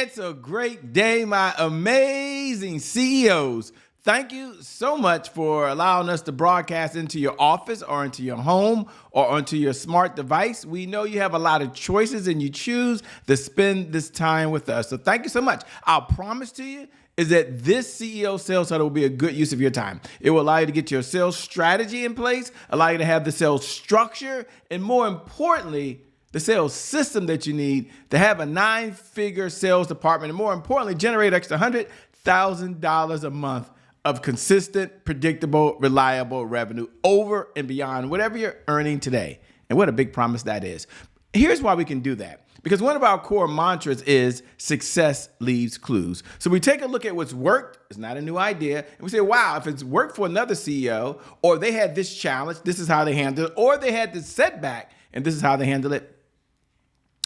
It's a great day, my amazing CEOs. Thank you so much for allowing us to broadcast into your office or into your home or onto your smart device. We know you have a lot of choices and you choose to spend this time with us. So thank you so much. Our promise to you is that this CEO Sales Huddle will be a good use of your time. It will allow you to get your sales strategy in place, allow you to have the sales structure, and more importantly, the sales system that you need to have a 9-figure sales department, and more importantly, generate extra $100,000 a month of consistent, predictable, reliable revenue over and beyond whatever you're earning today. And what a big promise that is. Here's why we can do that. Because one of our core mantras is success leaves clues. So we take a look at what's worked. It's not a new idea. And we say, wow, if it's worked for another CEO, or they had this challenge, this is how they handled it, or they had this setback, and this is how they handled it.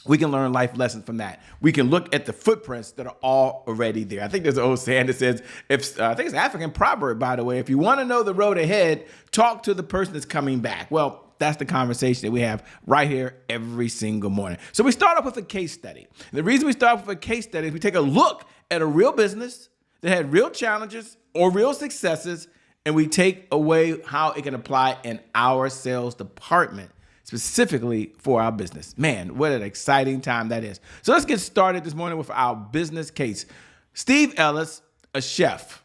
We can learn life lessons from that. We can look at the footprints that are already there. I think there's an old saying that says, I think it's an African proverb, by the way, if you want to know the road ahead, talk to the person that's coming back. Well, that's the conversation that we have right here every single morning. So we start off with a case study. And the reason we start with a case study is we take a look at a real business that had real challenges or real successes, and we take away how it can apply in our sales department, specifically for our business. Man, what an exciting time that is. So let's get started this morning with our business case. Steve Ellis, a chef,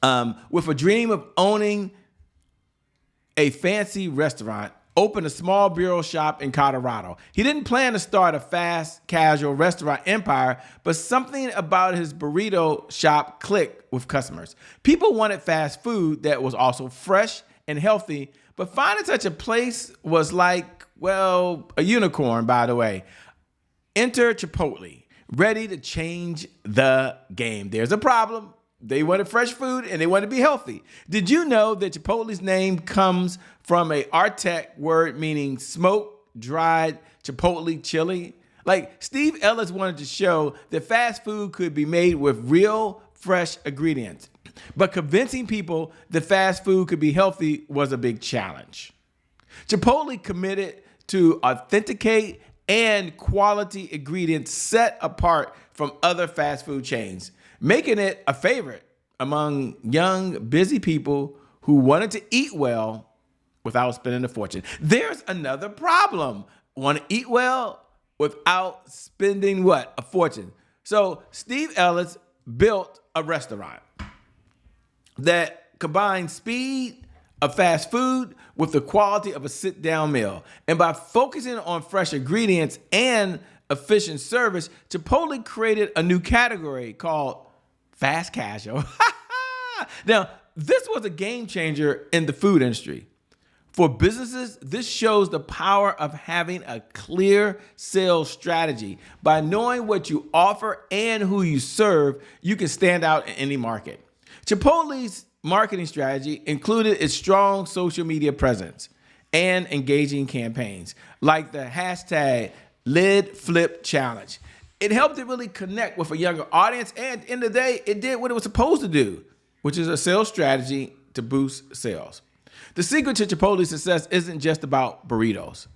with a dream of owning a fancy restaurant, opened a small bureau shop in Colorado. He didn't plan to start a fast, casual restaurant empire, but something about his burrito shop clicked with customers. People wanted fast food that was also fresh and healthy, but finding such a place was like, well, a unicorn, by the way. Enter Chipotle, ready to change the game. There's a problem. They wanted fresh food and they wanted to be healthy. Did you know that Chipotle's name comes from a Arctic word meaning smoke, dried Chipotle chili? Like, Steve Ellis wanted to show that fast food could be made with real, fresh ingredients. But convincing people that fast food could be healthy was a big challenge. Chipotle committed to authenticate and quality ingredients set apart from other fast food chains, making it a favorite among young, busy people who wanted to eat well without spending a fortune. There's another problem. Want to eat well without spending what? A fortune. So Steve Ellis built a restaurant that combined speed of fast food with the quality of a sit-down meal. And by focusing on fresh ingredients and efficient service, Chipotle created a new category called fast casual. Now, this was a game changer in the food industry. For businesses, this shows the power of having a clear sales strategy. By knowing what you offer and who you serve, you can stand out in any market. Chipotle's marketing strategy included its strong social media presence and engaging campaigns, like the hashtag Lid Flip Challenge. It helped it really connect with a younger audience, and at the end of the day, it did what it was supposed to do, which is a sales strategy to boost sales. The secret to Chipotle's success isn't just about burritos.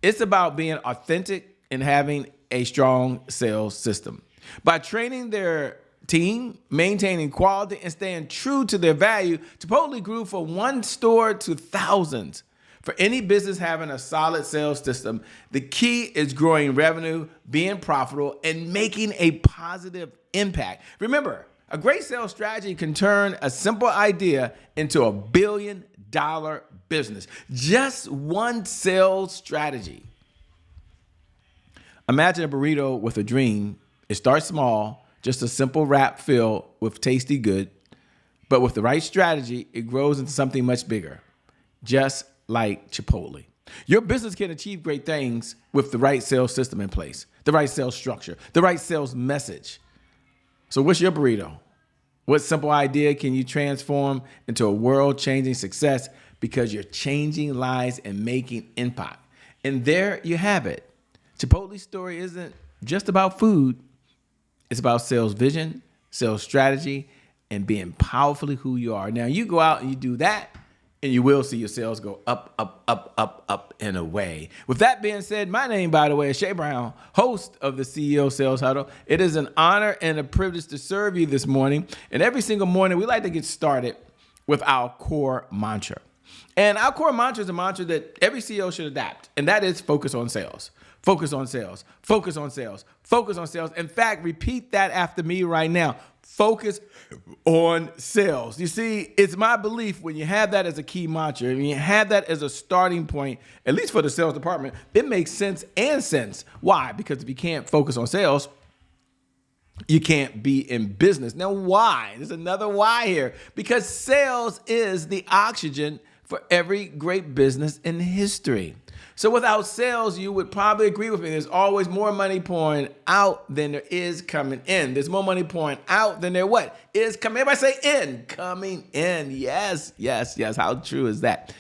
It's about being authentic and having a strong sales system. By training their team, maintaining quality, and staying true to their value, Chipotle grew from one store to thousands. For any business having a solid sales system, the key is growing revenue, being profitable, and making a positive impact. Remember, a great sales strategy can turn a simple idea into $1 billion business. Just one sales strategy. Imagine a burrito with a dream. It starts small, just a simple wrap filled with tasty good, but with the right strategy, it grows into something much bigger, just like Chipotle. Your business can achieve great things with the right sales system in place, the right sales structure, the right sales message. So what's your burrito? What simple idea can you transform into a world-changing success because you're changing lives and making impact? And there you have it. Chipotle's story isn't just about food. It's about sales vision, sales strategy, and being powerfully who you are. Now, you go out and you do that, and you will see your sales go up, up, up, up, up and away. With that being said, my name, by the way, is Shay Brown, host of the CEO Sales Huddle. It is an honor and a privilege to serve you this morning. And every single morning, we like to get started with our core mantra. And our core mantra is a mantra that every CEO should adapt, and that is focus on sales. Focus on sales. Focus on sales. Focus on sales. In fact, repeat that after me right now. Focus on sales. You see, it's my belief when you have that as a key mantra, when you have that as a starting point, at least for the sales department, it makes sense and sense. Why? Because if you can't focus on sales, you can't be in business. Now, why? There's another why here. Because sales is the oxygen for every great business in history. So without sales, you would probably agree with me. There's always more money pouring out than there is coming in. There's more money pouring out than there what? Is coming. Everybody say in. Coming in. Yes, yes, yes. How true is that?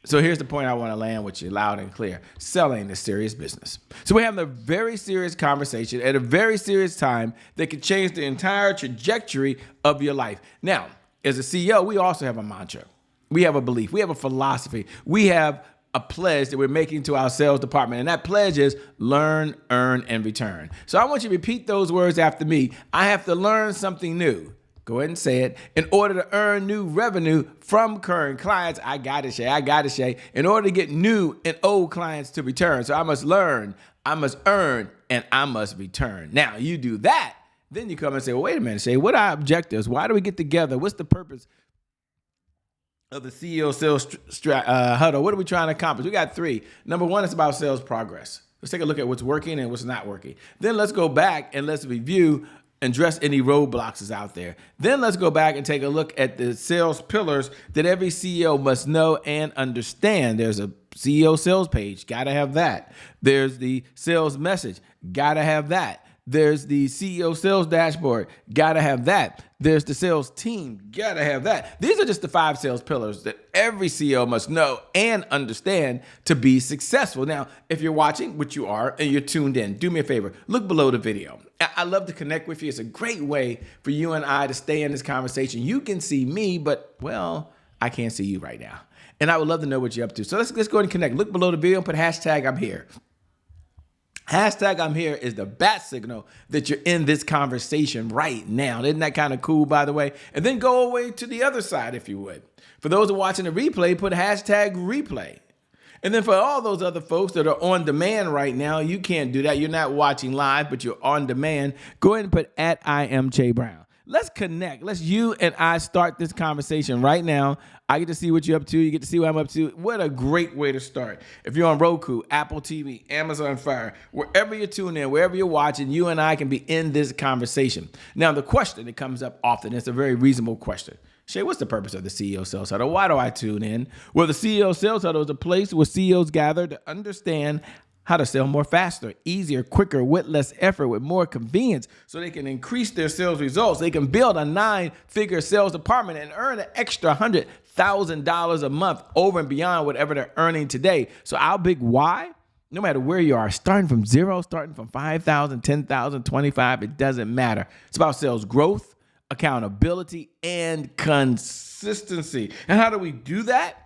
So here's the point I want to land with you loud and clear. Selling is serious business. So we're having a very serious conversation at a very serious time that could change the entire trajectory of your life. Now, as a CEO, we also have a mantra. We have a belief. We have a philosophy. We have a pledge that we're making to our sales department. And that pledge is learn, earn, and return. So I want you to repeat those words after me. I have to learn something new. Go ahead and say it. In order to earn new revenue from current clients, I got it, Shay. I got it, Shay. In order to get new and old clients to return. So I must learn, I must earn, and I must return. Now, you do that. Then you come and say, well, wait a minute, Shay. What are our objectives? Why do we get together? What's the purpose of the CEO Sales Huddle? What are we trying to accomplish? We got three. Number one, it's about sales progress. Let's take a look at what's working and what's not working. Then let's go back and let's review and address any roadblocks that's out there. Then let's go back and take a look at the sales pillars that every CEO must know and understand. There's a CEO sales page. Got to have that. There's the sales message. Got to have that. There's the CEO sales dashboard. Got to have that. There's the sales team. Got to have that. These are just the 5 sales pillars that every CEO must know and understand to be successful. Now, if you're watching, which you are, and you're tuned in, do me a favor. Look below the video. I love to connect with you. It's a great way for you and I to stay in this conversation. You can see me, but, well, I can't see you right now. And I would love to know what you're up to. So let's go ahead and connect. Look below the video and put hashtag I'm here. Hashtag I'm here is the bat signal that you're in this conversation right now. Isn't that kind of cool, by the way? And then go away to the other side, if you would. For those who are watching the replay, put hashtag replay. And then for all those other folks that are on demand right now, you can't do that. You're not watching live, but you're on demand. Go ahead and put @I am Jay Brown. Let's connect. Let's you and I start this conversation right now. I get to see what you're up to. You get to see what I'm up to. What a great way to start. If you're on Roku, Apple TV, Amazon Fire, wherever you're tuning in, wherever you're watching, you and I can be in this conversation. Now, the question that comes up often, it's a very reasonable question. Shay, what's the purpose of the CEO Sales Huddle? Why do I tune in? Well, the CEO Sales Huddle is a place where CEOs gather to understand how to sell more faster, easier, quicker, with less effort, with more convenience, so they can increase their sales results. They can build a 9-figure sales department and earn an extra $100,000 a month over and beyond whatever they're earning today. So our big why, no matter where you are, starting from zero, starting from 5,000, 10,000, 25, it doesn't matter. It's about sales growth, accountability, and consistency. And how do we do that?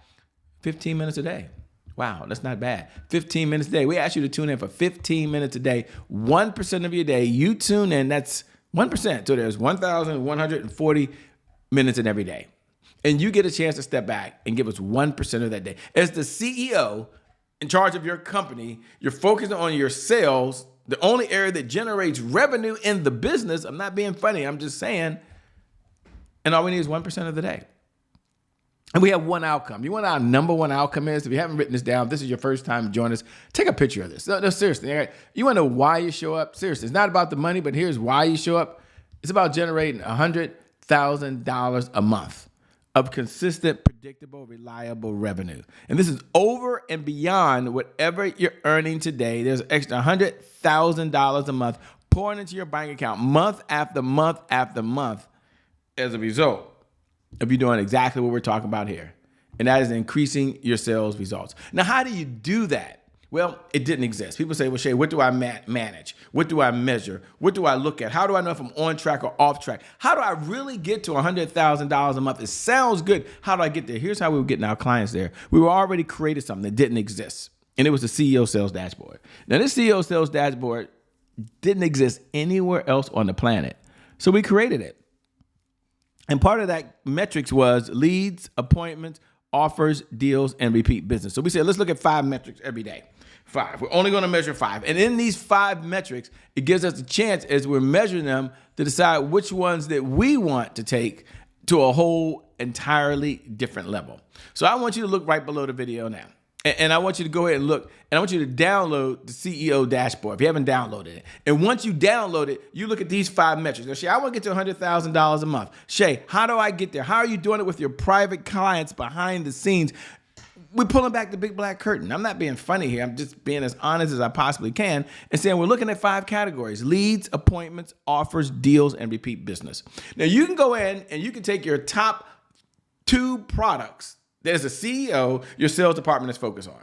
15 minutes a day. Wow, that's not bad. 15 minutes a day. We ask you to tune in for 15 minutes a day. 1% of your day, you tune in. That's 1%. So there's 1,140 minutes in every day. And you get a chance to step back and give us 1% of that day. As the CEO in charge of your company, you're focusing on your sales, the only area that generates revenue in the business. I'm not being funny. I'm just saying. And all we need is 1% of the day. And we have one outcome. You want our number one outcome is? If you haven't written this down, if this is your first time to join us, take a picture of this. No, seriously. Right? You want to know why you show up? Seriously, it's not about the money, but here's why you show up. It's about generating $100,000 a month of consistent, predictable, reliable revenue. And this is over and beyond whatever you're earning today. There's an extra $100,000 a month pouring into your bank account month after month after month as a result of you doing exactly what we're talking about here. And that is increasing your sales results. Now, how do you do that? Well, it didn't exist. People say, well, Shay, what do I manage? What do I measure? What do I look at? How do I know if I'm on track or off track? How do I really get to $100,000 a month? It sounds good. How do I get there? Here's how we were getting our clients there. We were already created something that didn't exist, and it was the CEO sales dashboard. Now, this CEO sales dashboard didn't exist anywhere else on the planet, so we created it. And part of that metrics was leads, appointments, offers, deals, and repeat business. So we said, let's look at 5 metrics every day. 5. We're only going to measure 5. And in these 5 metrics, it gives us a chance as we're measuring them to decide which ones that we want to take to a whole entirely different level. So I want you to look right below the video now. And I want you to go ahead and look, and I want you to download the CEO dashboard if you haven't downloaded it. And once you download it, you look at these 5 metrics. Now, Shay, I want to get to $100,000 a month. Shay, how do I get there? How are you doing it with your private clients behind the scenes? We're pulling back the big black curtain. I'm not being funny here. I'm just being as honest as I possibly can and saying we're looking at 5 categories: leads, appointments, offers, deals, and repeat business. Now, you can go in and you can take your top 2 products there's a CEO your sales department is focused on.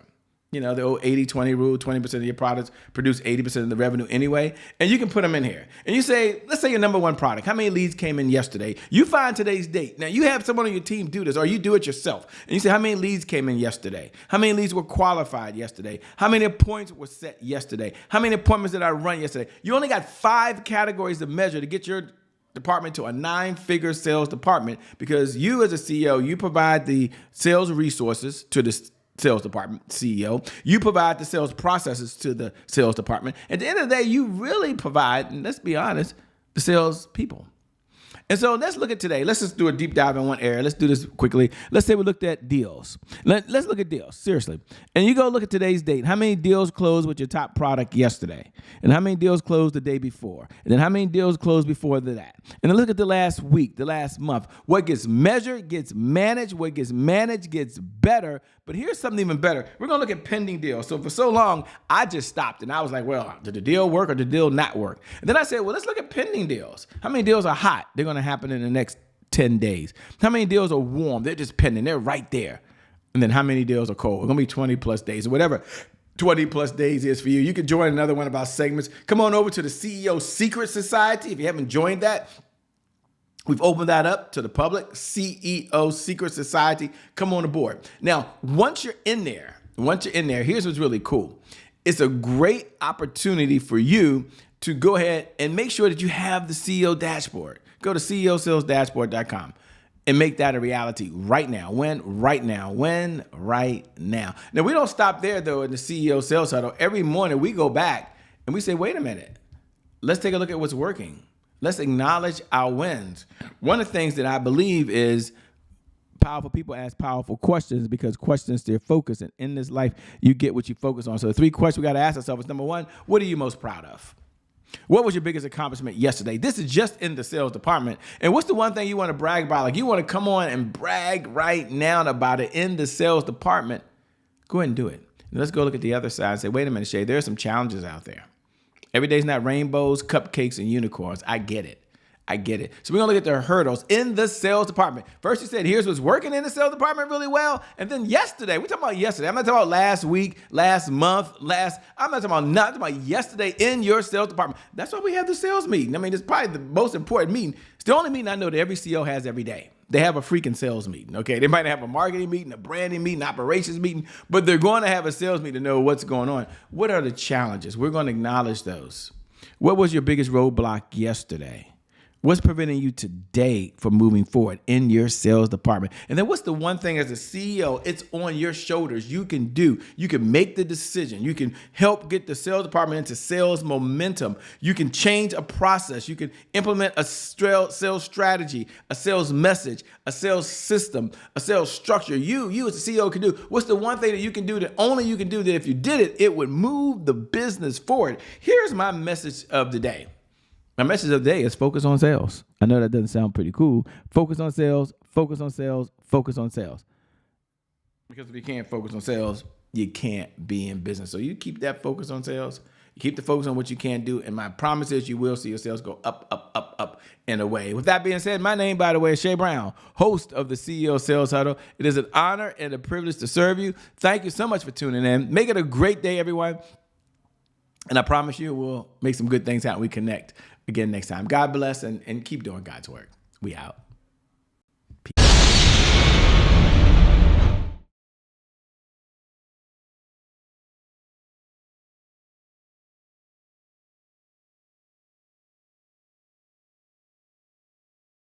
You know, the old 80-20 rule, 20% of your products produce 80% of the revenue anyway. And you can put them in here. And you say, let's say your number 1 product. How many leads came in yesterday? You find today's date. Now, you have someone on your team do this, or you do it yourself. And you say, how many leads came in yesterday? How many leads were qualified yesterday? How many appointments were set yesterday? How many appointments did I run yesterday? You only got 5 categories to measure to get your department to a 9-figure sales department, because you as a CEO, you provide the sales resources to the sales department CEO. You provide the sales processes to the sales department. At the end of the day, you really provide, and let's be honest, the sales people. And so let's look at today. Let's just do a deep dive in one area. Let's do this quickly. Let's say we looked at deals. Let's look at deals, seriously. And you go look at today's date. How many deals closed with your top product yesterday? And how many deals closed the day before? And then how many deals closed before that? And then look at the last week, the last month. What gets measured gets managed. What gets managed gets better. But here's something even better. We're going to look at pending deals. So for so long, I just stopped and I was like, well, did the deal work or did the deal not work? And then I said, well, let's look at pending deals. How many deals are hot? They're going to happen in the next 10 days. How many deals are warm? They're just pending. They're right there. And then how many deals are cold? It's going to be 20 plus days or whatever 20 plus days is for you. You can join another one of our segments. Come on over to the CEO Secret Society. If you haven't joined that, we've opened that up to the public, CEO Secret Society. Come on aboard. Now, once you're in there, here's what's really cool. It's a great opportunity for you to go ahead and make sure that you have the CEO dashboard. Go to CEOsalesDashboard.com and make that a reality right now. Right now. Now, we don't stop there, though, in the CEO Sales Huddle. Every morning we go back and we say, wait a minute. Let's take a look at what's working. Let's acknowledge our wins. One of the things that I believe is powerful people ask powerful questions because questions steer focus. And in this life, you get what you focus on. So the 3 questions we got to ask ourselves is, number 1, what are you most proud of? What was your biggest accomplishment yesterday? This is just in the sales department. And what's the one thing you want to brag about? Like you want to come on and brag right now about it in the sales department. Go ahead and do it. And let's go look at the other side and say, wait a minute, Shay, there's some challenges out there. Every day's not rainbows, cupcakes, and unicorns. I get it. So we're going to look at the hurdles in the sales department. First, you said, here's what's working in the sales department really well. And then yesterday, we're talking about yesterday. I'm not talking about last week, last month, I'm not talking about yesterday in your sales department. That's why we have the sales meeting. I mean, it's probably the most important meeting. It's the only meeting I know that every CEO has every day. They have a freaking sales meeting, okay? They might have a marketing meeting, a branding meeting, operations meeting, but they're going to have a sales meeting to know what's going on. What are the challenges? We're going to acknowledge those. What was your biggest roadblock yesterday? What's preventing you today from moving forward in your sales department? And then what's the one thing as a CEO, it's on your shoulders, you can do. You can make the decision. You can help get the sales department into sales momentum. You can change a process. You can implement a sales strategy, a sales message, a sales system, a sales structure. You as a CEO can do. What's the one thing that you can do that only you can do that if you did it, it would move the business forward? Here's my message of the day. My message of the day is focus on sales. I know that doesn't sound pretty cool. Focus on sales, focus on sales, focus on sales. Because if you can't focus on sales, you can't be in business. So you keep that focus on sales, You keep the focus on what you can do, and my promise is you will see your sales go up, up, up, up in a way. With that being said, my name, by the way, is Shay Brown, host of the CEO Sales Huddle. It is an honor and a privilege to serve you. Thank you so much for tuning in. Make it a great day, everyone. And I promise you we'll make some good things happen. We connect again next time. God bless and keep doing God's work. We out.